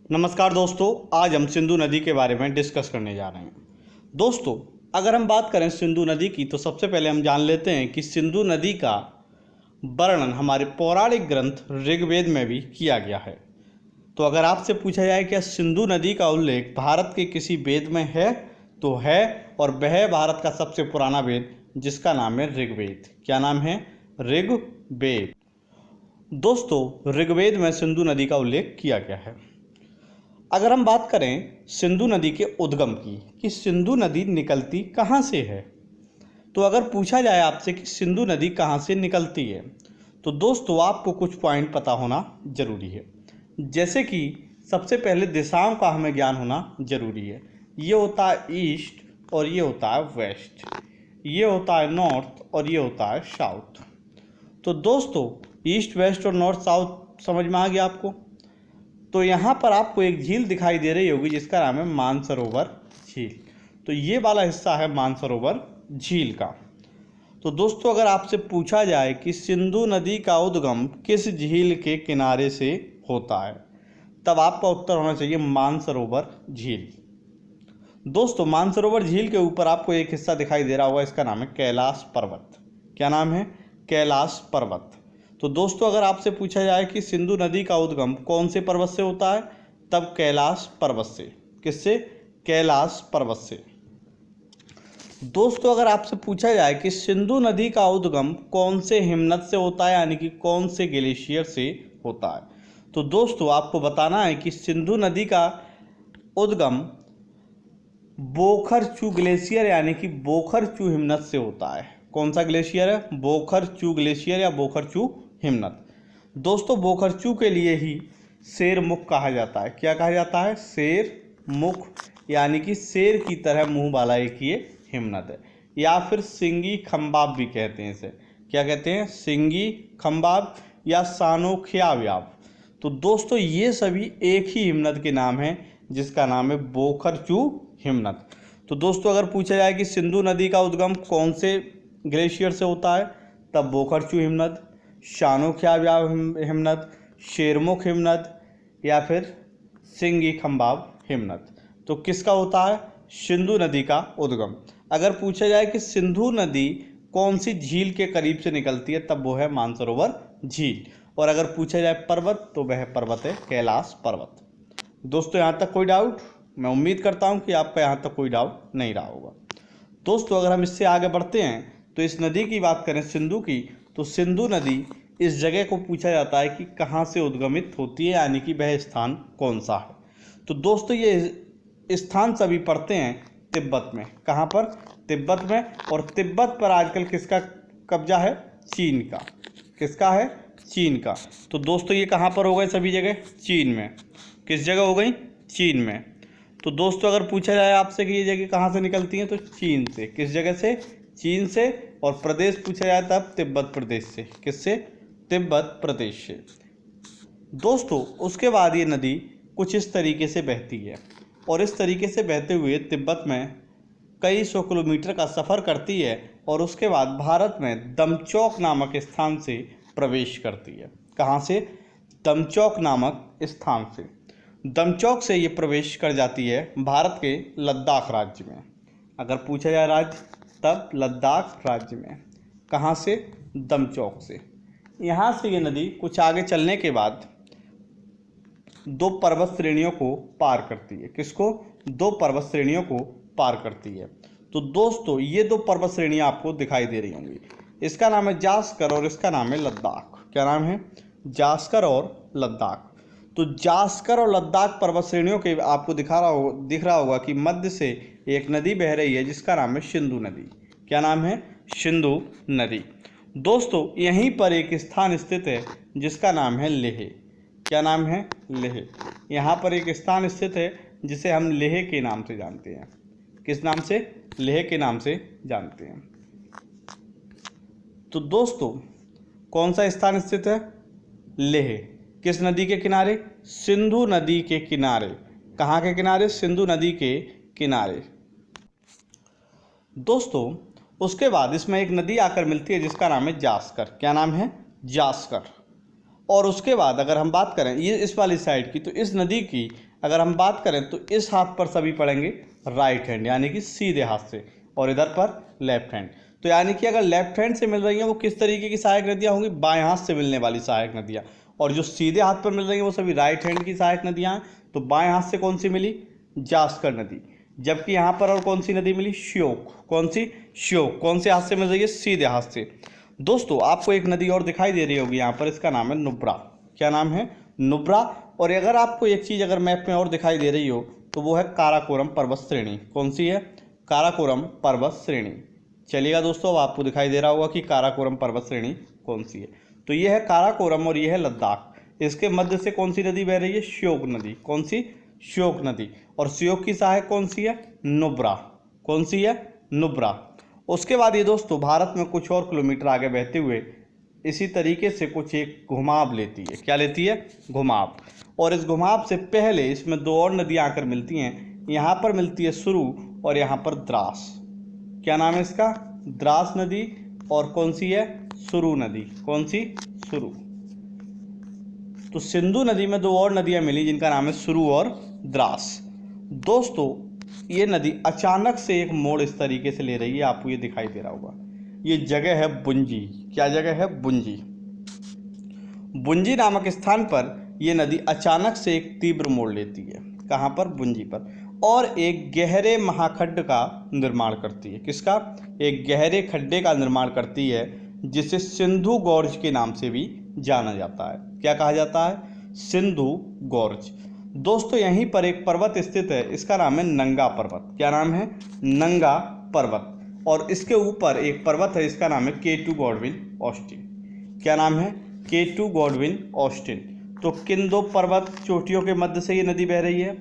नमस्कार दोस्तों, आज हम सिंधु नदी के बारे में डिस्कस करने जा रहे हैं। दोस्तों, अगर हम बात करें सिंधु नदी की तो सबसे पहले हम जान लेते हैं कि सिंधु नदी का वर्णन हमारे पौराणिक ग्रंथ ऋग्वेद में भी किया गया है। तो अगर आपसे पूछा जाए क्या सिंधु नदी का उल्लेख भारत के किसी वेद में है, तो है, और वह भारत का सबसे पुराना वेद जिसका नाम है ऋग्वेद। क्या नाम है? ऋग्वेद। दोस्तों, ऋग्वेद में सिंधु नदी का उल्लेख किया गया है। अगर हम बात करें सिंधु नदी के उद्गम की कि सिंधु नदी निकलती कहाँ से है, तो अगर पूछा जाए आपसे कि सिंधु नदी कहाँ से निकलती है, तो दोस्तों आपको कुछ पॉइंट पता होना जरूरी है। जैसे कि सबसे पहले दिशाओं का हमें ज्ञान होना जरूरी है। ये होता है ईस्ट और ये होता है वेस्ट, ये होता है नॉर्थ और ये होता है साउथ। तो दोस्तों ईस्ट वेस्ट और नॉर्थ साउथ समझ में आ गया आपको। तो यहाँ पर आपको एक झील दिखाई दे रही होगी जिसका नाम है मानसरोवर झील। तो ये वाला हिस्सा है मानसरोवर झील का। तो दोस्तों अगर आपसे पूछा जाए कि सिंधु नदी का उद्गम किस झील के किनारे से होता है, तब आपका उत्तर होना चाहिए मानसरोवर झील। दोस्तों मानसरोवर झील के ऊपर आपको एक हिस्सा दिखाई दे रहा होगा, इसका नाम है कैलाश पर्वत। क्या नाम है? कैलाश पर्वत। तो दोस्तों अगर आपसे पूछा जाए कि सिंधु नदी का उद्गम कौन से पर्वत से होता है, तब कैलाश पर्वत से। किससे? कैलाश पर्वत से। दोस्तों अगर आपसे पूछा जाए कि सिंधु नदी का उद्गम कौन से हिमनद से होता है, यानी कि कौन से ग्लेशियर से होता है, तो दोस्तों आपको बताना है कि सिंधु नदी का उद्गम बोखरचू ग्लेशियर यानी कि बोखरचू हिमनद से होता है। कौन सा ग्लेशियर है? बोखरचू ग्लेशियर या बोखरचू हिमनद। दोस्तों बोखरचू के लिए ही शेर मुख कहा जाता है। क्या कहा जाता है? शेर मुख, यानी कि शेर की तरह मुंह वाला एक ये हिमनद है, या फिर सिंगी खंबाब भी कहते हैं इसे। क्या कहते हैं? सिंगी खंबाब या सानोखियाव्याब। तो दोस्तों ये सभी एक ही हिमनद के नाम हैं जिसका नाम है बोखरचू हिमनद। तो दोस्तों अगर पूछा जाए कि सिंधु नदी का उद्गम कौन से ग्लेशियर से होता है, तब बोखरचू हिमनद, शानोख्याव्याव हिमनद, शेरमुख हिमनद या फिर सिंगी खंबाब हिमनद। तो किसका होता है? सिंधु नदी का उद्गम। अगर पूछा जाए कि सिंधु नदी कौन सी झील के करीब से निकलती है, तब वो है मानसरोवर झील। और अगर पूछा जाए पर्वत, तो वह पर्वत है कैलाश पर्वत। दोस्तों यहाँ तक कोई डाउट? मैं उम्मीद करता हूँ कि आपका यहाँ तक कोई डाउट नहीं रहा होगा। दोस्तों अगर हम इससे आगे बढ़ते हैं तो इस नदी की बात करें सिंधु की, तो सिंधु नदी इस जगह को पूछा जाता है कि कहाँ से उद्गमित होती है, यानी कि वह स्थान कौन सा है। तो दोस्तों ये स्थान सभी पड़ते हैं तिब्बत में। कहाँ पर? तिब्बत में। और तिब्बत पर आजकल किसका कब्जा है? चीन का। किसका है? चीन का। तो दोस्तों ये कहाँ पर हो गए? सभी जगह चीन में। किस जगह हो गई? चीन में। तो दोस्तों अगर पूछा जाए आपसे कि ये जगह कहाँ से निकलती हैं, तो चीन से। किस जगह से? चीन से। और प्रदेश पूछा जाए तब तिब्बत प्रदेश से। किससे? तिब्बत प्रदेश से। दोस्तों उसके बाद ये नदी कुछ इस तरीके से बहती है और इस तरीके से बहते हुए तिब्बत में कई सौ किलोमीटर का सफ़र करती है और उसके बाद भारत में दमचौक नामक स्थान से प्रवेश करती है। कहाँ से? दमचौक नामक स्थान से। दमचौक से ये प्रवेश कर जाती है भारत के लद्दाख राज्य में। अगर पूछा जाए राज्य, तब लद्दाख राज्य में। कहाँ से? दमचौक से। यहाँ से ये नदी कुछ आगे चलने के बाद दो पर्वत श्रेणियों को पार करती है। किसको? दो पर्वत श्रेणियों को पार करती है। तो दोस्तों ये दो पर्वत श्रेणियाँ आपको दिखाई दे रही होंगी। इसका नाम है जास्कर और इसका नाम है लद्दाख। क्या नाम है? जास्कर और लद्दाख। तो जास्कर और लद्दाख पर्वत श्रेणियों के आपको दिख रहा होगा कि मध्य से एक नदी बह रही है जिसका नाम है सिंधु नदी। क्या नाम है? सिंधु नदी। दोस्तों यहीं पर एक स्थान स्थित है जिसका नाम है लेह। क्या नाम है? लेह। यहाँ पर एक स्थान स्थित है जिसे हम लेह के नाम से जानते हैं। किस नाम से? लेह के नाम से जानते हैं। तो दोस्तों कौन सा स्थान स्थित है? लेह। किस नदी के किनारे? सिंधु नदी के किनारे। कहाँ के किनारे? सिंधु नदी के किनारे। दोस्तों उसके बाद इसमें एक नदी आकर मिलती है जिसका नाम है जास्कर। क्या नाम है? जास्कर। और उसके बाद अगर हम बात करें ये इस वाली साइड की, तो इस नदी की अगर हम बात करें तो इस हाथ पर सभी पढ़ेंगे राइट हैंड, यानी कि सीधे हाथ से, और इधर पर लेफ्ट हैंड। तो यानी कि अगर लेफ्ट हैंड से मिल रही हैं वो किस तरीके की सहायक नदियाँ होंगी, बाएं हाथ से मिलने वाली सहायक नदियाँ, और जो सीधे हाथ पर मिल रही हैं वो सभी राइट हैंड की सहायक नदियाँ हैं। तो बाएं हाथ से कौन सी मिली, जास्कर नदी, जबकि यहाँ पर और कौन सी नदी मिली, श्योक। कौन सी, श्योक। कौन से हाथ से मिल रही है, सीधे हाथ से। दोस्तों आपको एक नदी और दिखाई दे रही होगी यहाँ पर, इसका नाम है नुब्रा। क्या नाम है, नुब्रा। और अगर आपको एक चीज़ अगर मैप में और दिखाई दे रही हो तो वो है काराकोरम पर्वत श्रेणी। कौन सी है, काराकोरम पर्वत श्रेणी। चलिएगा दोस्तों, अब आपको दिखाई दे रहा होगा कि काराकोरम पर्वत श्रेणी कौन सी है। तो ये है काराकोरम और ये है लद्दाख। इसके मध्य से कौन सी नदी बह रही है, श्योक नदी। कौन सी, श्योक नदी। और श्योक की सहायक कौन सी है, नुब्रा। कौन सी है, नुब्रा। उसके बाद ये दोस्तों भारत में कुछ और किलोमीटर आगे बहते हुए इसी तरीके से कुछ एक घुमाव लेती है। क्या लेती है, घुमाव। और इस घुमाव से पहले इसमें दो और नदियाँ आकर मिलती हैं। यहाँ पर मिलती है सुरु और यहाँ पर द्रास। क्या नाम है इसका, द्रास नदी। और कौन सी है, सुरु नदी। कौन सी, सुरु। तो सिंधु नदी में दो और नदियाँ मिली जिनका नाम है सुरु और द्रास। दोस्तों ये नदी अचानक से एक मोड़ इस तरीके से ले रही है, आपको ये दिखाई दे रहा होगा। ये जगह है बुंजी। क्या जगह है, बुंजी। बुंजी नामक स्थान पर यह नदी अचानक से एक तीव्र मोड़ लेती है। कहाँ पर, बुंजी पर। और एक गहरे महाखड्ड का निर्माण करती है। किसका, एक गहरे खड्डे का निर्माण करती है जिसे सिंधु गॉर्ज के नाम से भी जाना जाता है। क्या कहा जाता है, सिंधु गॉर्ज। दोस्तों यहीं पर एक पर्वत स्थित है, इसका नाम है नंगा पर्वत। क्या नाम है, नंगा पर्वत। और इसके ऊपर एक पर्वत है, इसका नाम है K2 गॉडविन ऑस्टिन। क्या नाम है, K2 गॉडविन ऑस्टिन। तो किन दो पर्वत चोटियों के मध्य से ये नदी बह रही है,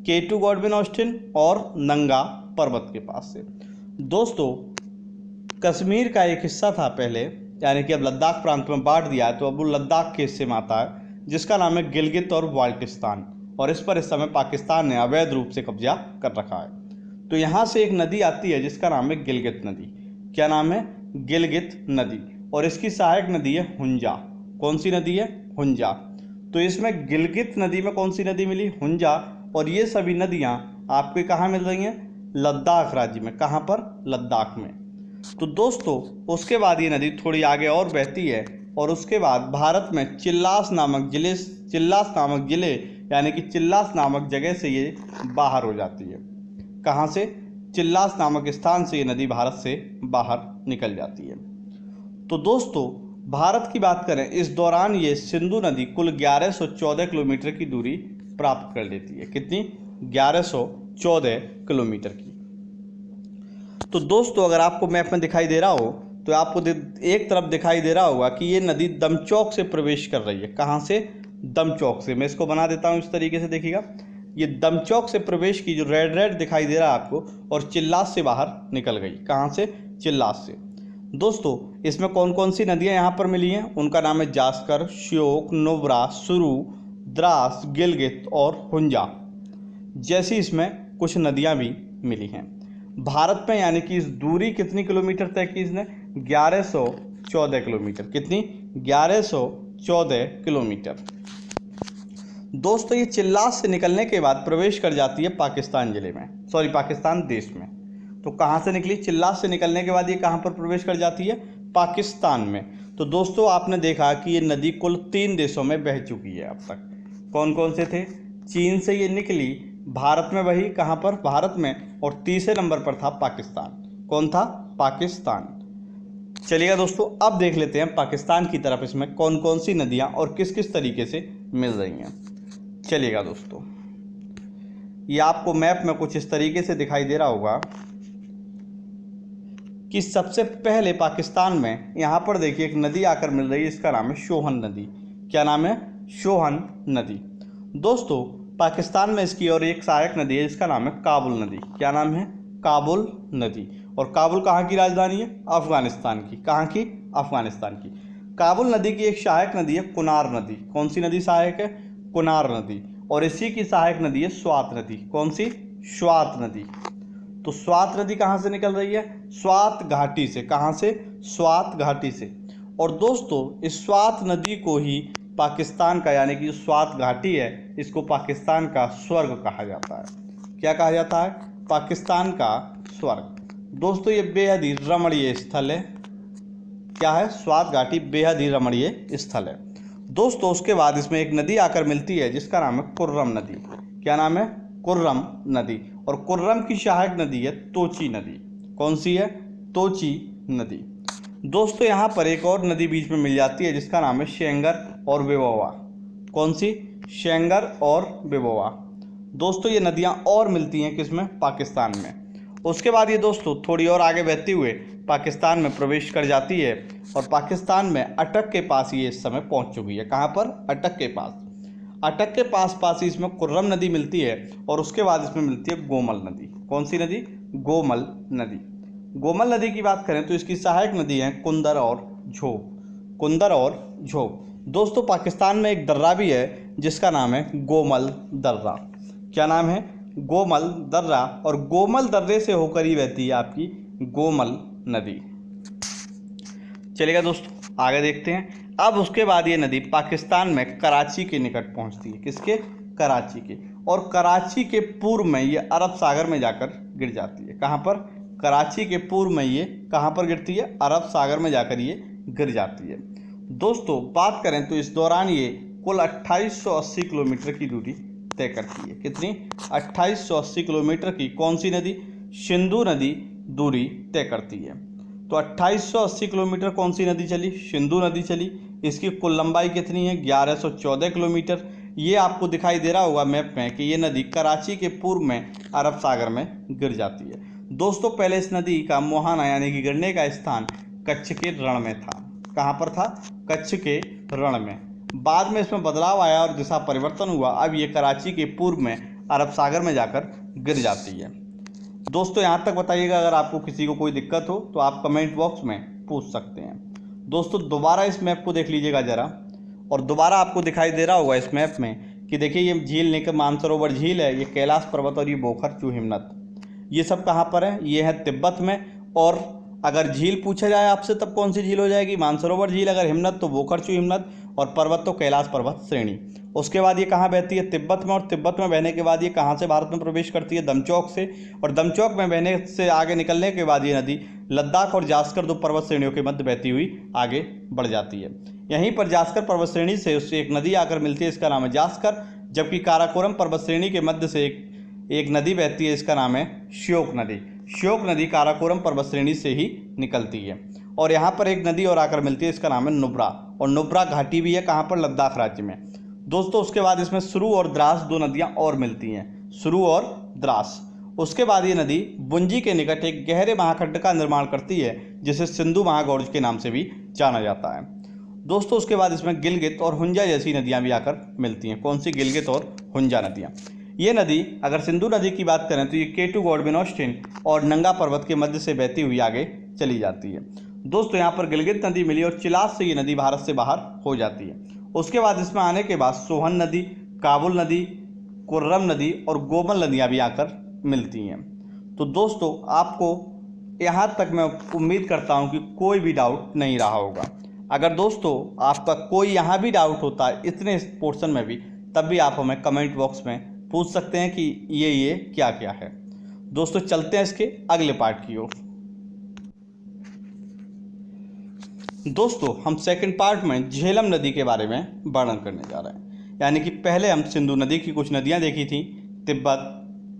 K2 गॉडविन ऑस्टिन और नंगा पर्वत के पास से। दोस्तों कश्मीर का एक हिस्सा था पहले, यानी कि अब लद्दाख प्रांत में बांट दिया है, तो अब वो लद्दाख के हिस्से में आता है जिसका नाम है गिलगित और बाल्टिस्तान। और इस पर इस समय पाकिस्तान ने अवैध रूप से कब्जा कर रखा है। तो यहाँ से एक नदी आती है जिसका नाम है गिलगित नदी। क्या नाम है, गिलगित नदी। और इसकी सहायक नदी है हुंजा। कौन सी नदी है, हुंजा। तो इसमें गिलगित नदी में कौन सी नदी मिली, हुंजा। और ये सभी नदियाँ आपके कहाँ मिल रही हैं, लद्दाख राज्य में। कहाँ पर, लद्दाख में। तो दोस्तों उसके बाद ये नदी थोड़ी आगे और बहती है और उसके बाद भारत में चिल्लास नामक जिले यानी कि चिल्लास नामक जगह से ये बाहर हो जाती है। कहाँ से, चिल्लास नामक स्थान से ये नदी भारत से बाहर निकल जाती है। तो दोस्तों भारत की बात करें, इस दौरान ये सिंधु नदी कुल 1114 किलोमीटर की दूरी प्राप्त कर लेती है। कितनी, 1114 किलोमीटर की। तो दोस्तों अगर आपको मैप में दिखाई दे रहा हो तो आपको एक तरफ दिखाई दे रहा होगा कि ये नदी दमचौक से प्रवेश कर रही है। कहाँ से, दमचौक से। मैं इसको बना देता हूँ इस तरीके से, देखिएगा ये दमचौक से प्रवेश की, जो रेड रेड दिखाई दे रहा है आपको, और चिल्लास से बाहर निकल गई। कहाँ से, चिल्लास से। दोस्तों इसमें कौन कौन सी नदियाँ यहाँ पर मिली हैं, उनका नाम है जास्कर, श्योक, नुब्रा, सुरु, द्रास, गिलगित और हुंजा जैसी इसमें कुछ नदियाँ भी मिली हैं। भारत में यानी कि इस दूरी कितनी किलोमीटर तय की इसने, 1114 किलोमीटर। कितनी, 1114 किलोमीटर। दोस्तों ये चिल्लास से निकलने के बाद प्रवेश कर जाती है पाकिस्तान जिले में, सॉरी पाकिस्तान देश में। तो कहाँ से निकली, चिल्लास से निकलने के बाद ये कहाँ पर प्रवेश कर जाती है, पाकिस्तान में। तो दोस्तों आपने देखा कि ये नदी कुल 3 देशों में बह चुकी है अब तक। कौन कौन से थे, चीन से ये निकली, भारत में वही, कहाँ पर, भारत में, और तीसरे नंबर पर था पाकिस्तान। कौन था, पाकिस्तान। चलिएगा दोस्तों अब देख लेते हैं पाकिस्तान की तरफ इसमें कौन कौन सी नदियाँ और किस किस तरीके से मिल रही हैं। चलिएगा दोस्तों ये आपको मैप में कुछ इस तरीके से दिखाई दे रहा होगा कि सबसे पहले पाकिस्तान में यहाँ पर देखिए एक नदी आकर मिल रही है, इसका नाम है सोहन नदी। क्या नाम है, सोहन नदी। दोस्तों पाकिस्तान में इसकी और एक सहायक नदी है जिसका नाम है काबुल नदी। क्या नाम है, काबुल नदी। और काबुल कहाँ की राजधानी है, अफगानिस्तान की। कहाँ की, अफगानिस्तान की। काबुल नदी की एक सहायक नदी है कुनार नदी। कौन सी नदी सहायक है, कुनार नदी। और इसी की सहायक नदी है स्वात नदी। कौन सी, स्वात नदी। तो स्वात नदी कहाँ से निकल रही है, स्वात घाटी से। कहाँ से, स्वात घाटी से। और दोस्तों इस स्वात नदी को ही पाकिस्तान का यानी कि जो स्वात घाटी है इसको पाकिस्तान का स्वर्ग कहा जाता है। क्या कहा जाता है? पाकिस्तान का स्वर्ग। दोस्तों ये बेहद ही रमणीय स्थल है। क्या है? स्वात घाटी बेहद ही रमणीय स्थल है। दोस्तों उसके बाद इसमें एक नदी आकर मिलती है जिसका नाम है कुर्रम नदी। क्या नाम है? कुर्रम नदी। और कुर्रम की सहायक नदी है तोची नदी। कौन सी है? तोची नदी। दोस्तों यहाँ पर एक और नदी बीच में मिल जाती है जिसका नाम है शेंगर और बेबोवा। कौन सी? शेंगर और बेबोवा। दोस्तों ये नदियाँ और मिलती हैं किसमें? पाकिस्तान में। उसके बाद ये दोस्तों थोड़ी और आगे बहती हुए पाकिस्तान में प्रवेश कर जाती है और पाकिस्तान में अटक के पास ये इस समय पहुंच चुकी है। कहाँ पर? अटक के पास। अटक के पास ही इसमें कुर्रम नदी मिलती है और उसके बाद इसमें मिलती है गोमल नदी। कौन सी नदी? गोमल नदी। गोमल नदी की बात करें तो इसकी सहायक नदी है कुंदर और झोंक। कुंदर और झोंक। दोस्तों पाकिस्तान में एक दर्रा भी है जिसका नाम है गोमल दर्रा। क्या नाम है? गोमल दर्रा। और गोमल दर्रे से होकर ही बहती है आपकी गोमल नदी। चलिएगा दोस्तों आगे देखते हैं। अब उसके बाद ये नदी पाकिस्तान में कराची के निकट पहुंचती है। किसके? कराची के। और कराची के पूर्व में ये अरब सागर में जाकर गिर जाती है। कहाँ पर? कराची के पूर्व में ये कहाँ पर गिरती है? अरब सागर में जाकर ये गिर जाती है। दोस्तों बात करें तो इस दौरान ये कुल 2880 किलोमीटर की दूरी तय करती है। कितनी? 2880 किलोमीटर की कौन सी नदी? सिंधु नदी दूरी तय करती है। तो 2880 किलोमीटर कौन सी नदी चली? सिंधु नदी चली। इसकी कुल लंबाई कितनी है? 1114 किलोमीटर। ये आपको दिखाई दे रहा होगा मैप में कि ये नदी कराची के पूर्व में अरब सागर में गिर जाती है। दोस्तों पहले इस नदी का मुहाना यानी कि गिरने का स्थान कच्छ के रण में था। कहाँ पर था? कच्छ के रण में। बाद में इसमें बदलाव आया और दिशा परिवर्तन हुआ। अब ये कराची के पूर्व में अरब सागर में जाकर गिर जाती है। दोस्तों यहाँ तक बताइएगा। अगर आपको किसी को कोई दिक्कत हो तो आप कमेंट बॉक्स में पूछ सकते हैं। दोस्तों दोबारा इस मैप को देख लीजिएगा ज़रा, और दोबारा आपको दिखाई दे रहा होगा इस मैप में कि देखिए ये झील निकल मानसरोवर झील है, ये कैलाश पर्वत और ये बोखर हिमनत, ये सब कहाँ पर है? ये है तिब्बत में। और अगर झील पूछा जाए आपसे तब कौन सी झील हो जाएगी? मानसरोवर झील। अगर हिमनत तो बोखर हिमनत, और पर्वत तो कैलाश पर्वत श्रेणी। उसके बाद ये कहाँ बहती है? तिब्बत में। और तिब्बत में बहने के बाद ये कहाँ से भारत में प्रवेश करती है? दमचौक से। और दमचौक में बहने से आगे निकलने के बाद ये नदी लद्दाख और जास्कर दो पर्वत श्रेणियों के मध्य बहती हुई आगे बढ़ जाती है। यहीं पर जास्कर पर्वत श्रेणी से उससे एक नदी आकर मिलती है, इसका नाम है जास्कर। जबकि काराकोरम पर्वत श्रेणी के मध्य से एक नदी बहती है, इसका नाम है श्योक नदी। श्योक नदी काराकोरम पर्वत श्रेणी से ही निकलती है। और यहाँ पर एक नदी और आकर मिलती है, इसका नाम है नुब्रा। और नुब्रा घाटी भी है कहाँ पर? लद्दाख राज्य में। दोस्तों उसके बाद इसमें सुरु और द्रास दो नदियाँ और मिलती हैं, सुरु और द्रास। उसके बाद ये नदी बुंजी के निकट एक गहरे महाखंड का निर्माण करती है जिसे सिंधु महागौर्ज के नाम से भी जाना जाता है। दोस्तों उसके बाद इसमें गिलगित और हुंजा जैसी नदियाँ भी आकर मिलती हैं। कौन सी? गिलगित और हुंजा नदियाँ। ये नदी अगर सिंधु नदी की बात करें तो ये केटू गॉडविन ऑस्टिन और नंगा पर्वत के मध्य से बहती हुई आगे चली जाती है। दोस्तों यहाँ पर गिलगित नदी मिली और चिलास से ये नदी भारत से बाहर हो जाती है। उसके बाद इसमें आने के बाद सोहन नदी, काबुल नदी, कुर्रम नदी और गोमल नदियाँ भी आकर मिलती हैं। तो दोस्तों आपको यहाँ तक मैं उम्मीद करता हूँ कि कोई भी डाउट नहीं रहा होगा। अगर दोस्तों आपका कोई यहाँ भी डाउट होता है इतने पोर्शन में भी, तब भी आप हमें कमेंट बॉक्स में पूछ सकते हैं कि ये क्या क्या है। दोस्तों चलते हैं इसके अगले पार्ट की ओर। दोस्तों हम सेकंड पार्ट में झेलम नदी के बारे में वर्णन करने जा रहे हैं। यानी कि पहले हम सिंधु नदी की कुछ नदियां देखी थी, तिब्बत,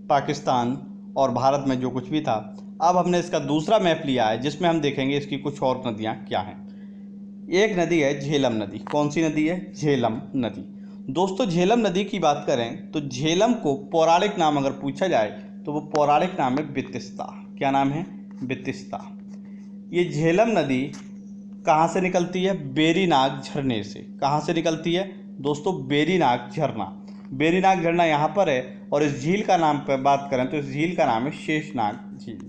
पाकिस्तान और भारत में जो कुछ भी था। अब हमने इसका दूसरा मैप लिया है जिसमें हम देखेंगे इसकी कुछ और नदियां क्या हैं। एक नदी है झेलम नदी। कौन सी नदी है? झेलम नदी। दोस्तों झेलम नदी की बात करें तो झेलम को पौराणिक नाम अगर पूछा जाए तो वो पौराणिक नाम है बितिस्ता। क्या नाम है? बितिस्ता। ये झेलम नदी कहाँ से निकलती है? बेरीनाग झरने से। कहाँ से निकलती है दोस्तों? बेरीनाग झरना। बेरीनाग झरना यहाँ पर है। और इस झील का नाम पर बात करें तो इस झील का नाम है शेषनाग झील।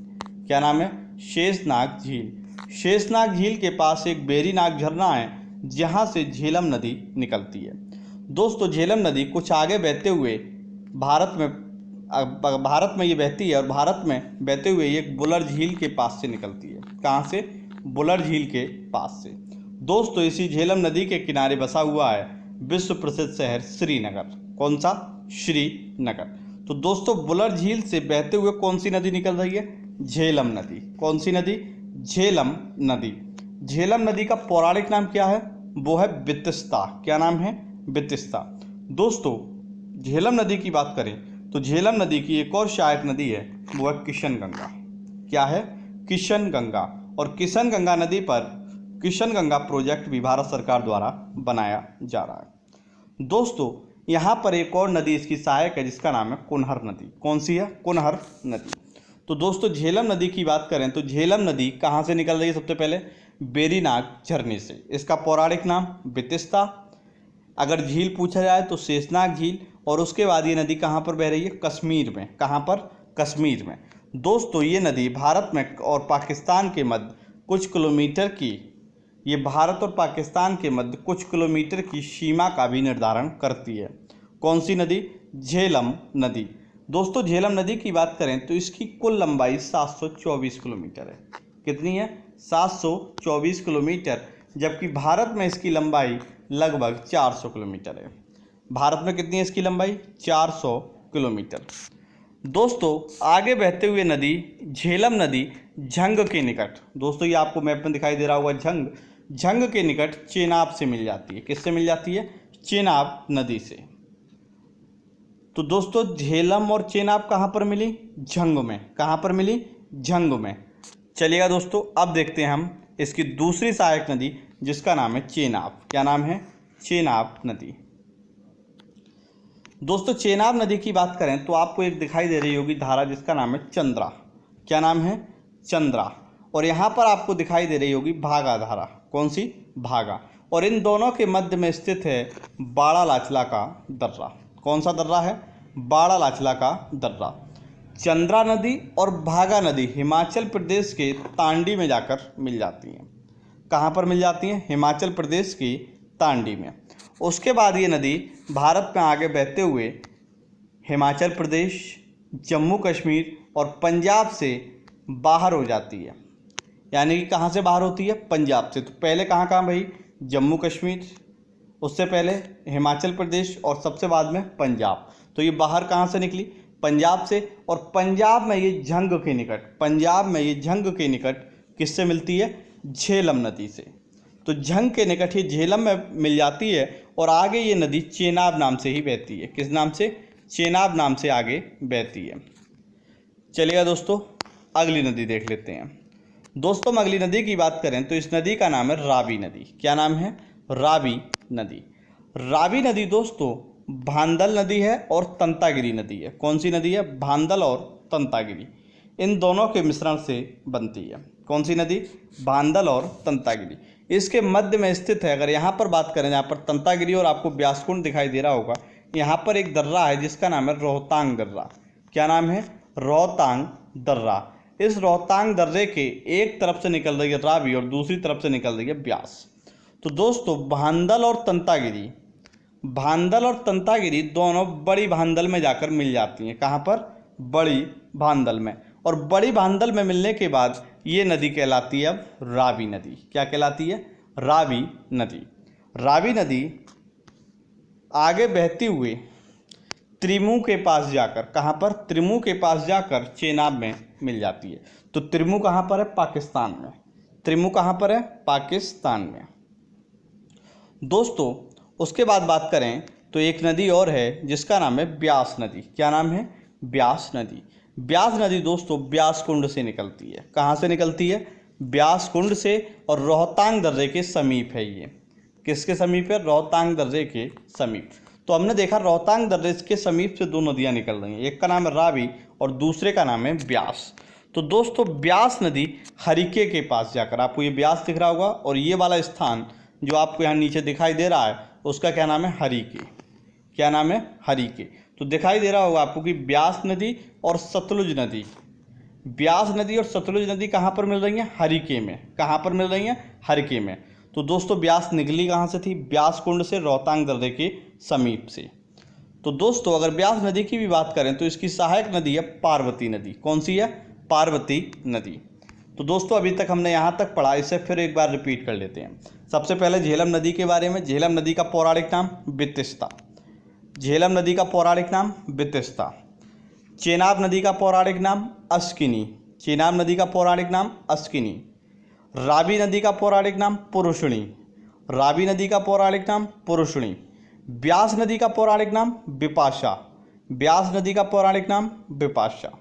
क्या नाम है? शेषनाग झील। शेषनाग झील के पास एक बेरीनाग झरना है जहाँ से झेलम नदी निकलती है। दोस्तों झेलम नदी कुछ आगे बहते हुए भारत में ये बहती है और भारत में बहते हुए एक बुलर झील के पास से निकलती है। कहाँ से? बुलर झील के पास से। दोस्तों इसी झेलम नदी के किनारे बसा हुआ है विश्व प्रसिद्ध शहर श्रीनगर। कौन सा? श्रीनगर। तो दोस्तों बुलर झील से बहते हुए कौन सी नदी निकल रही है? झेलम नदी। कौन सी नदी? झेलम नदी। झेलम नदी का पौराणिक नाम क्या है? वो है बितस्ता। क्या नाम है? बितस्ता। दोस्तों झेलम नदी की बात करें तो झेलम नदी की एक और सहायक नदी है, वो है किशन गंगा। क्या है? किशन गंगा। और किशन गंगा नदी पर किशन गंगा प्रोजेक्ट भी भारत सरकार द्वारा बनाया जा रहा है। दोस्तों यहाँ पर एक और नदी इसकी सहायक है जिसका नाम है कुनहर नदी। कौन सी है? कुनहर नदी। तो दोस्तों झेलम नदी की बात करें तो झेलम नदी कहाँ से निकल रही है? सबसे पहले वेरीनाग झरने से। इसका पौराणिक नाम बितस्ता। अगर झील पूछा जाए तो शेषनाग झील। और उसके बाद ये नदी कहाँ पर बह रही है? कश्मीर में। कहाँ पर? कश्मीर में। दोस्तों ये नदी भारत में और पाकिस्तान के मध्य कुछ किलोमीटर की ये भारत और पाकिस्तान के मध्य कुछ किलोमीटर की सीमा का भी निर्धारण करती है। कौन सी नदी? झेलम नदी। दोस्तों झेलम नदी की बात करें तो इसकी कुल लंबाई 724 किलोमीटर है। कितनी है? 724 किलोमीटर। जबकि भारत में इसकी लंबाई लगभग 400 किलोमीटर है। भारत में कितनी है इसकी लंबाई? 400 किलोमीटर। दोस्तों आगे बहते हुए नदी झेलम नदी झंग के निकट, दोस्तों ये आपको मैप में दिखाई दे रहा होगा झंग के निकट चेनाब से मिल जाती है। किससे मिल जाती है? चेनाब नदी से। तो दोस्तों झेलम और चेनाब कहाँ पर मिली? झंग में। कहाँ पर मिली? झंग में। चलिएगा दोस्तों अब देखते हैं हम इसकी दूसरी सहायक नदी जिसका नाम है चेनाब। क्या नाम है? चेनाब नदी। दोस्तों चेनाब नदी की बात करें तो आपको एक दिखाई दे रही होगी धारा जिसका नाम है चंद्रा। क्या नाम है? चंद्रा। और यहाँ पर आपको दिखाई दे रही होगी भागा धारा। कौन सी? भागा। और इन दोनों के मध्य में स्थित है बाड़ा लाचला का दर्रा। कौन सा दर्रा है? बाड़ा लाचला का दर्रा। चंद्रा नदी और भागा नदी हिमाचल प्रदेश के तांडी में जाकर मिल जाती हैं। कहाँ पर मिल जाती हैं? हिमाचल प्रदेश की तांडी में। उसके बाद ये नदी भारत में आगे बहते हुए हिमाचल प्रदेश, जम्मू कश्मीर और पंजाब से बाहर हो जाती है। यानी कि कहाँ से बाहर होती है? पंजाब से। तो पहले कहाँ कहाँ भाई? जम्मू कश्मीर, उससे पहले हिमाचल प्रदेश और सबसे बाद में पंजाब। तो ये बाहर कहाँ से निकली? पंजाब से। और पंजाब में ये झंग के निकट किससे मिलती है? झेलम नदी से। तो झंग के निकट ही झेलम में मिल जाती है और आगे ये नदी चेनाब नाम से ही बहती है। किस नाम से? चेनाब नाम से आगे बहती है। चलिएगा दोस्तों अगली नदी देख लेते हैं। दोस्तों हम अगली नदी की बात करें तो इस नदी का नाम है रावी नदी। क्या नाम है? रावी नदी। रावी नदी दोस्तों भांदल नदी है और तंतागिरी नदी है। कौन सी नदी है? भांदल और तंतागिरी, इन दोनों के मिश्रण से बनती है। कौन सी नदी? भांदल और तंतागिरी। इसके मध्य में स्थित है। अगर यहाँ पर बात करें, यहाँ पर तंतागिरी और आपको व्यासकुंड दिखाई दे रहा होगा, यहाँ पर एक दर्रा है जिसका नाम है रोहतांग दर्रा। क्या नाम है? रोहतांग दर्रा। इस रोहतांग दर्रे के एक तरफ से निकल रही है रावी और दूसरी तरफ से निकल रही है ब्यास। तो दोस्तों भांदल और तंतागिरी दोनों बड़ी भांदल में जाकर मिल जाती हैं। कहाँ पर? बड़ी भांदल में। और बड़ी भांदल में मिलने के बाद ये नदी कहलाती है अब रावी नदी। क्या कहलाती है? रावी नदी। रावी नदी आगे बहती हुए त्रिमू के पास जाकर, कहाँ पर? त्रिमू के पास जाकर चेनाब में मिल जाती है। तो त्रिमू कहाँ पर है? पाकिस्तान में। त्रिमू कहाँ पर है? पाकिस्तान में। दोस्तों उसके बाद बात करें तो एक नदी और है जिसका नाम है ब्यास नदी। क्या नाम है? ब्यास नदी। ब्यास नदी दोस्तों ब्यास कुंड से निकलती है। कहाँ से निकलती है? ब्यास कुंड से। और रोहतांग दर्रे के समीप है ये। किसके समीप है? रोहतांग दर्रे के समीप। तो हमने देखा रोहतांग दर्रे के समीप से दो नदियाँ निकल रही हैं, एक का नाम है रावी और दूसरे का नाम है ब्यास। तो दोस्तों ब्यास नदी हरिके के पास जाकर, आपको ये ब्यास दिख रहा होगा और ये वाला स्थान जो आपको यहाँ नीचे दिखाई दे रहा है उसका क्या नाम है? हरिके। क्या नाम है? हरिके। तो दिखाई दे रहा होगा आपको कि ब्यास नदी और सतलुज नदी, ब्यास नदी और सतलुज नदी कहाँ पर मिल रही हैं? हरिके में। कहाँ पर मिल रही हैं? हरिके में। तो दोस्तों ब्यास निकली कहाँ से थी? ब्यास कुंड से, रोहतांग दर्रे के समीप से। तो दोस्तों अगर ब्यास नदी की भी बात करें तो इसकी सहायक नदी है पार्वती नदी। कौन सी है? पार्वती नदी। तो दोस्तों अभी तक हमने यहाँ तक पढ़ा, इसे फिर एक बार रिपीट कर लेते हैं। सबसे पहले झेलम नदी के बारे में। झेलम नदी का पौराणिक नाम बितस्ता। झेलम नदी का पौराणिक नाम बितस्ता। चेनाब नदी का पौराणिक नाम अस्किनी। चेनाब नदी का पौराणिक नाम अस्किनी। रावी नदी का पौराणिक नाम पुरुषणी। रावी नदी का पौराणिक नाम पुरुषणी। ब्यास नदी का पौराणिक नाम बिपाशा। ब्यास नदी का पौराणिक नाम बिपाशा।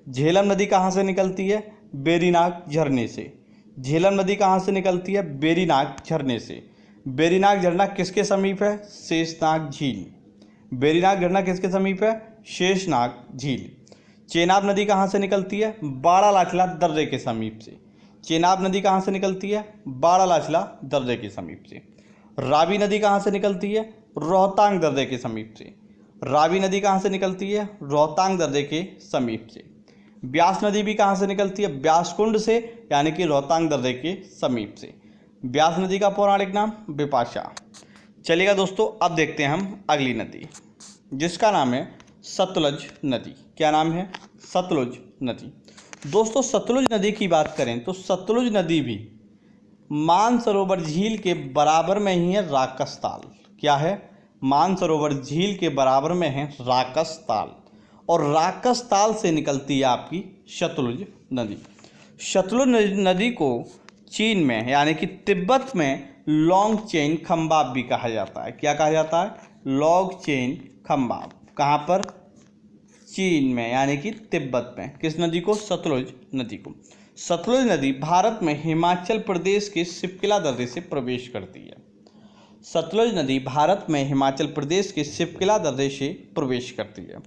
झेलम नदी कहाँ से निकलती है? बेरीनाग झरने से। झेलम नदी कहाँ से निकलती है? बेरीनाग झरने से। बेरीनाग झरना किसके समीप है? शेषनाग झील। बेरीनाग झरना किसके समीप है? शेषनाग झील। चेनाब नदी कहाँ से निकलती है? बाड़ालाचला दर्रे के समीप से। चेनाब नदी कहाँ से निकलती है? बाड़ालाचला दर्रे के समीप से। रावी नदी कहाँ से निकलती है? रोहतांग दर्रे के समीप से। रावी नदी कहाँ से निकलती है? रोहतांग दर्रे के समीप से। ब्यास नदी भी कहाँ से निकलती है? ब्यासकुंड से, यानी कि रोहतांग दर्रे के समीप से। ब्यास नदी का पौराणिक नाम बिपाशा। चलिएगा दोस्तों, अब देखते हैं हम अगली नदी, जिसका नाम है सतलुज नदी। क्या नाम है? सतलुज नदी। दोस्तों सतलुज नदी की बात करें तो सतलुज नदी भी मानसरोवर झील के बराबर में ही है राकस ताल। क्या है? मानसरोवर झील के बराबर में है राकस ताल, और राकस ताल से निकलती है आपकी सतलुज नदी। सतलुज नदी को चीन में यानी कि तिब्बत में लॉन्ग चेन खंबाब भी कहा जाता है। क्या कहा जाता है? लॉन्ग चेन खंबाब। कहाँ पर? चीन में, यानी कि तिब्बत में। किस नदी को? सतलुज नदी को। सतलुज नदी भारत में हिमाचल प्रदेश के शिवकिला दर्रे से प्रवेश करती है। सतलुज नदी भारत में हिमाचल प्रदेश के शिवकिला दर्रे से प्रवेश करती है।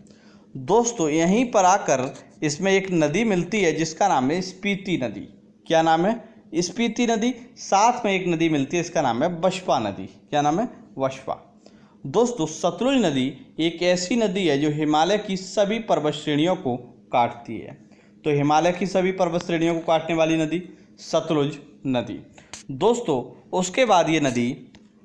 दोस्तों यहीं पर आकर इसमें एक नदी मिलती है जिसका नाम है स्पीति नदी। क्या नाम है? स्पीति नदी। साथ में एक नदी मिलती है, इसका नाम है बशपा नदी। क्या नाम है? बशपा। दोस्तों सतलुज नदी एक ऐसी नदी है जो हिमालय की सभी पर्वत श्रेणियों को काटती है। तो हिमालय की सभी पर्वत श्रेणियों को काटने वाली नदी सतलुज नदी। दोस्तों उसके बाद ये नदी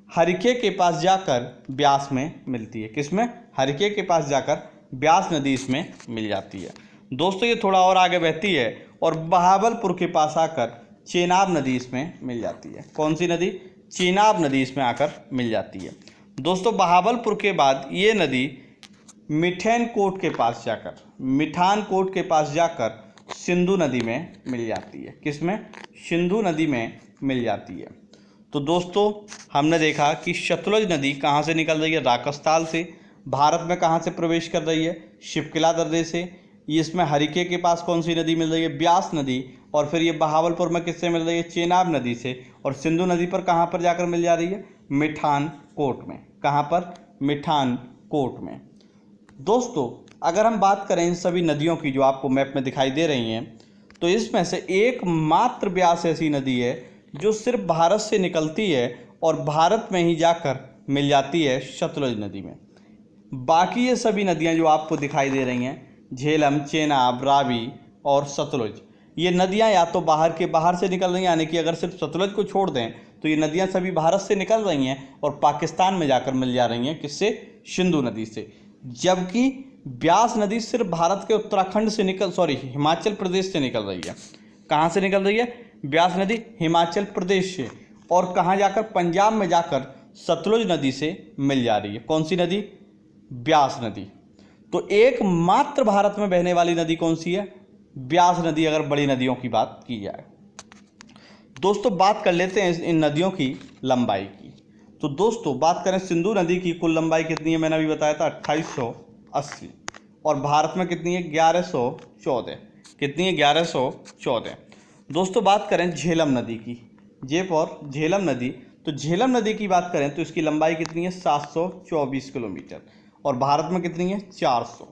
हरिके के पास जाकर ब्यास में मिलती है। किसमें? हरिके के पास जाकर ब्यास नदी इसमें मिल जाती है। दोस्तों ये थोड़ा और आगे बहती है और बहावलपुर के पास आकर चेनाब नदी इसमें मिल जाती है। कौन सी नदी? चेनाब नदी इसमें आकर मिल जाती है। दोस्तों बहावलपुर के बाद ये नदी मिठानकोट के पास जाकर सिंधु नदी में मिल जाती है। किसमें? सिंधु नदी में मिल जाती है। तो दोस्तों हमने देखा कि सतलुज नदी कहाँ से निकल रही है? राकसताल से। भारत में कहाँ से प्रवेश कर रही है? शिवकिला दर्रे से। इसमें हरिके के पास कौन सी नदी मिल रही है? ब्यास नदी। और फिर ये बहावलपुर में किससे मिल रही है? चेनाब नदी से। और सिंधु नदी पर कहाँ पर जाकर मिल जा रही है? मिठानकोट में। कहाँ पर? मिठानकोट में। दोस्तों अगर हम बात करें इन सभी नदियों की जो आपको मैप में दिखाई दे रही हैं, तो इसमें से एकमात्र ब्यास ऐसी नदी है जो सिर्फ भारत से निकलती है और भारत में ही जाकर मिल जाती है सतलुज नदी में। बाकी ये सभी नदियां जो आपको दिखाई दे रही हैं, झेलम, चेनाब, रावी और सतलुज, ये नदियां या तो बाहर से निकल रही हैं, यानी कि अगर सिर्फ सतलुज को छोड़ दें तो ये नदियां सभी भारत से निकल रही हैं और पाकिस्तान में जाकर मिल जा रही हैं। किससे? सिंधु नदी से। जबकि ब्यास नदी सिर्फ भारत के उत्तराखंड से हिमाचल प्रदेश से निकल रही है। कहाँ से निकल रही है? ब्यास नदी हिमाचल प्रदेश से, और कहाँ जाकर? पंजाब में जाकर सतलुज नदी से मिल जा रही है। कौन सी नदी? ब्यास नदी। तो एकमात्र भारत में बहने वाली नदी कौन सी है? ब्यास नदी, अगर बड़ी नदियों की बात की जाए। दोस्तों बात कर लेते हैं इन नदियों की लंबाई की। तो दोस्तों बात करें सिंधु नदी की कुल लंबाई कितनी है? मैंने अभी बताया था 2880, और भारत में कितनी है? 1114। कितनी है? 1114। दोस्तों बात करें झेलम नदी की, झेलम नदी, तो झेलम नदी की बात करें तो इसकी लंबाई कितनी है? 724 किलोमीटर, और भारत में कितनी है? 400।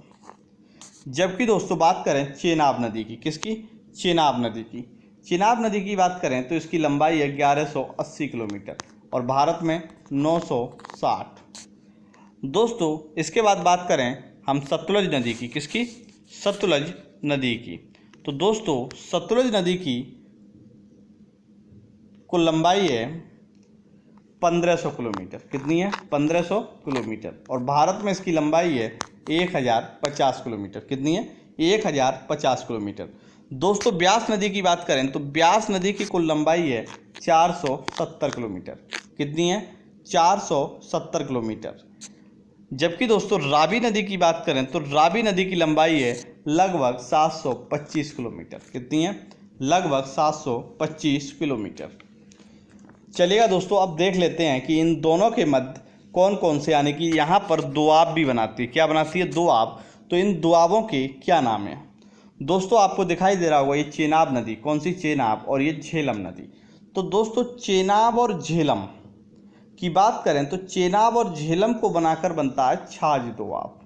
जबकि दोस्तों बात करें चेनाब नदी की, किसकी? चेनाब नदी की। चेनाब नदी की बात करें तो इसकी लंबाई है 1180 किलोमीटर, और भारत में 960। दोस्तों इसके बाद बात करें हम सतलुज नदी की, किसकी? सतलुज नदी की। तो दोस्तों सतलुज नदी की कुल लंबाई है 1500 किलोमीटर। कितनी है? 1500 किलोमीटर, और भारत में इसकी लंबाई है 1050 किलोमीटर। कितनी है? 1050 किलोमीटर। दोस्तों ब्यास नदी की बात करें तो ब्यास नदी की कुल लंबाई है 470 किलोमीटर। कितनी है? 470 किलोमीटर। जबकि दोस्तों रावी नदी की बात करें तो रावी नदी की लंबाई है लगभग 725 किलोमीटर। कितनी है? लगभग 725 किलोमीटर। चलिएगा दोस्तों, अब देख लेते हैं कि इन दोनों के मध्य कौन कौन से, यानी कि यहाँ पर दोआब भी बनाती है। क्या बनाती है? दोआब। तो इन दोआबों के क्या नाम है? दोस्तों आपको दिखाई दे रहा होगा ये चेनाब नदी। कौन सी? चेनाब। और ये झेलम नदी। तो दोस्तों चेनाब और झेलम की बात करें तो चेनाब और झेलम को बनाकर बनता है छाछ दोआब।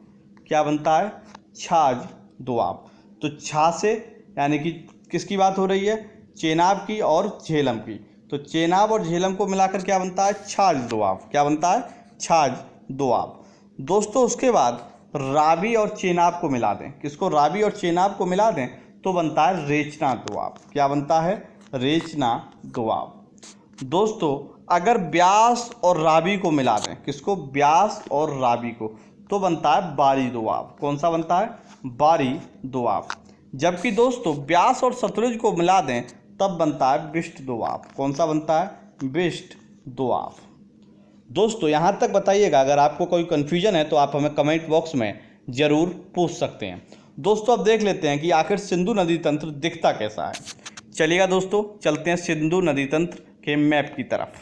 क्या बनता है? छाछ दोआब। तो छा से यानी कि किसकी बात हो रही है? चेनाब की और झेलम की। तो चेनाब और झेलम को मिलाकर क्या बनता है? छाछ दोआब। क्या बनता है? छाछ दोआब। दोस्तों उसके बाद रावी और चेनाब को मिला दें। किसको? रावी और चेनाब को मिला दें तो बनता है रेचना दोआब। क्या बनता है? रेचना दोआब। दोस्तों अगर ब्यास और रावी को मिला दें, किसको? ब्यास और रावी को, तो बनता है बारी दोआब। कौन सा बनता है? बारी दोआब। जबकि दोस्तों ब्यास और सतलुज को मिला दें तब बनता है बिष्ट दोआब। कौन सा बनता है? बिष्ट दोआब। दोस्तों यहाँ तक बताइएगा, अगर आपको कोई कन्फ्यूजन है तो आप हमें कमेंट बॉक्स में ज़रूर पूछ सकते हैं। दोस्तों अब देख लेते हैं कि आखिर सिंधु नदी तंत्र दिखता कैसा है। चलिएगा दोस्तों, चलते हैं सिंधु नदी तंत्र के मैप की तरफ।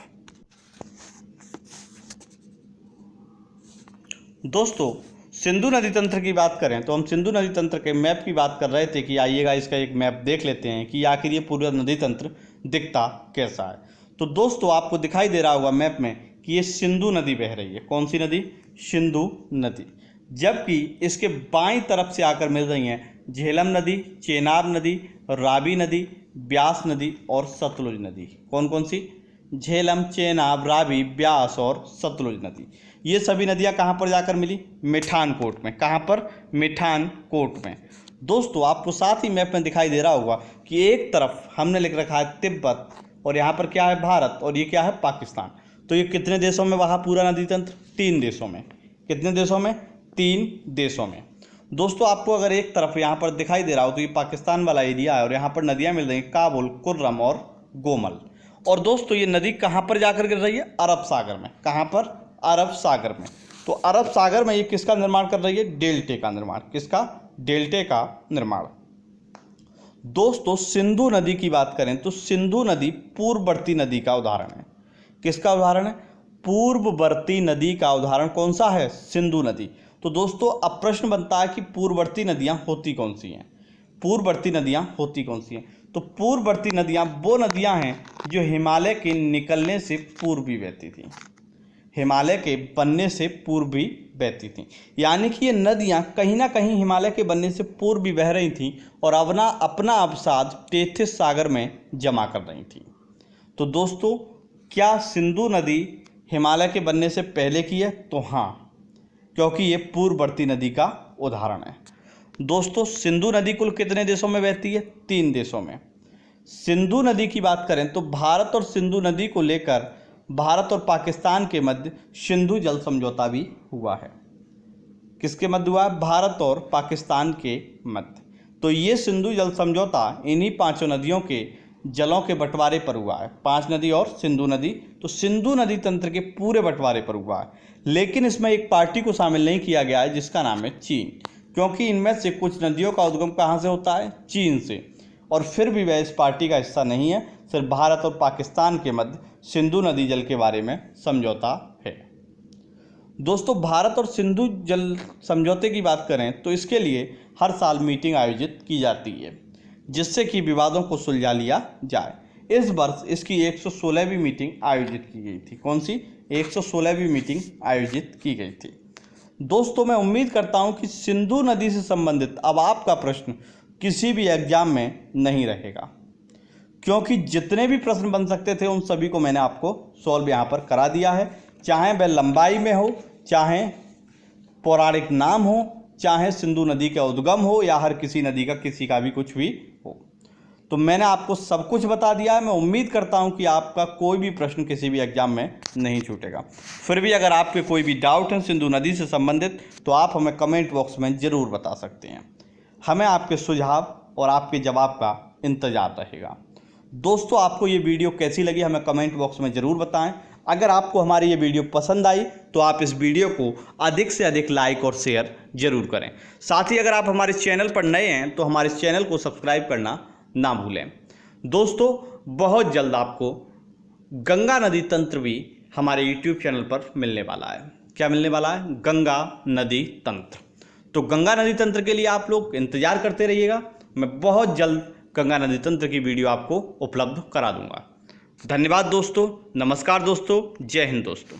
दोस्तों सिंधु नदी तंत्र की बात करें तो हम सिंधु नदी तंत्र के मैप की बात कर रहे थे कि आइएगा इसका एक मैप देख लेते हैं कि आखिर ये पूरा नदी तंत्र दिखता कैसा है। तो दोस्तों आपको दिखाई दे रहा होगा मैप में कि ये सिंधु नदी बह रही है। कौन सी नदी? सिंधु नदी। जबकि इसके बाईं तरफ से आकर मिल रही हैं झेलम नदी, चेनाब नदी, रावी नदी, ब्यास नदी और सतलुज नदी। कौन कौन सी? झेलम, चेनाब, रावी, ब्यास और सतलुज नदी। ये सभी नदियां कहाँ पर जाकर मिली? मिठानकोट में। कहाँ पर? मिठानकोट में। दोस्तों आपको साथ ही मैप में दिखाई दे रहा होगा कि एक तरफ हमने लिख रखा है तिब्बत और यहाँ पर क्या है? भारत। और ये क्या है? पाकिस्तान। तो ये कितने देशों में बहा पूरा नदी तंत्र? 3 देशों में। कितने देशों में? 3 देशों में। दोस्तों आपको अगर एक तरफ यहाँ पर दिखाई दे रहा हो तो ये पाकिस्तान वाला एरिया है और यहाँ पर नदियाँ मिल रही हैं काबुल, कुर्रम और गोमल। और दोस्तों ये नदी कहाँ पर जाकर गिर रही है? अरब सागर में। कहाँ पर? अरब सागर में। तो अरब सागर में ये किसका निर्माण कर रही है? डेल्टे का निर्माण। किसका? डेल्टे का निर्माण। दोस्तों सिंधु नदी की बात करें तो सिंधु नदी पूर्ववर्ती नदी का उदाहरण है। किसका उदाहरण है? पूर्ववर्ती नदी का उदाहरण कौन सा है? सिंधु नदी। तो दोस्तों अब प्रश्न बनता है कि पूर्ववर्ती नदियां होती कौन सी हैं? पूर्ववर्ती नदियां होती कौन सी हैं? तो पूर्ववर्ती नदियां वो नदियां हैं जो हिमालय के निकलने से पूर्व भी बहती थी। हिमालय के बनने से पूर्व भी बहती थी, यानी कि ये नदियाँ कहीं ना कहीं हिमालय के बनने से पूर्व भी बह रही थीं और अपना अवसाद तेथिस सागर में जमा कर रही थी। तो दोस्तों क्या सिंधु नदी हिमालय के बनने से पहले की है? तो हाँ, क्योंकि ये पूर्ववर्ती नदी का उदाहरण है। दोस्तों सिंधु नदी कुल कितने देशों में बहती है? 3 देशों में। सिंधु नदी की बात करें तो भारत और सिंधु नदी को लेकर भारत और पाकिस्तान के मध्य सिंधु जल समझौता भी हुआ है। किसके मध्य हुआ है? भारत और पाकिस्तान के मध्य। तो ये सिंधु जल समझौता इन्हीं 5 नदियों के जलों के बंटवारे पर हुआ है। 5 नदी और सिंधु नदी। तो सिंधु नदी तंत्र के पूरे बंटवारे पर हुआ है, लेकिन इसमें एक पार्टी को शामिल नहीं किया गया है जिसका नाम है चीन, क्योंकि इनमें से कुछ नदियों का उद्गम कहाँ से होता है? चीन से। और फिर भी वह इस पार्टी का हिस्सा नहीं है। सिर्फ भारत और पाकिस्तान के मध्य सिंधु नदी जल के बारे में समझौता है। दोस्तों भारत और सिंधु जल समझौते की बात करें तो इसके लिए हर साल मीटिंग आयोजित की जाती है जिससे कि विवादों को सुलझा लिया जाए। इस वर्ष इसकी 116वीं मीटिंग आयोजित की गई थी। कौन सी? 116वीं मीटिंग आयोजित की गई थी। दोस्तों मैं उम्मीद करता हूं कि सिंधु नदी से संबंधित अब आपका प्रश्न किसी भी एग्जाम में नहीं रहेगा, क्योंकि जितने भी प्रश्न बन सकते थे उन सभी को मैंने आपको सॉल्व यहाँ पर करा दिया है, चाहे वह लंबाई में हो, चाहे पौराणिक नाम हो, चाहे सिंधु नदी का उद्गम हो, या हर किसी नदी का किसी का भी कुछ भी हो। तो मैंने आपको सब कुछ बता दिया है। मैं उम्मीद करता हूं कि आपका कोई भी प्रश्न किसी भी एग्जाम में नहीं छूटेगा। फिर भी अगर आपके कोई भी डाउट है सिंधु नदी से संबंधित तो आप हमें कमेंट बॉक्स में ज़रूर बता सकते हैं। हमें आपके सुझाव और आपके जवाब का इंतज़ार रहेगा। दोस्तों, आपको ये वीडियो कैसी लगी हमें कमेंट बॉक्स में ज़रूर बताएं। अगर आपको हमारी ये वीडियो पसंद आई तो आप इस वीडियो को अधिक से अधिक लाइक और शेयर जरूर करें। साथ ही अगर आप हमारे चैनल पर नए हैं तो हमारे चैनल को सब्सक्राइब करना ना भूलें। दोस्तों, बहुत जल्द आपको गंगा नदी तंत्र भी हमारे YouTube चैनल पर मिलने वाला है। क्या मिलने वाला है? गंगा नदी तंत्र। तो गंगा नदी तंत्र के लिए आप लोग इंतजार करते रहिएगा। मैं बहुत जल्द गंगा नदी तंत्र की वीडियो आपको उपलब्ध करा दूंगा। धन्यवाद दोस्तों, नमस्कार दोस्तों, जय हिंद दोस्तों।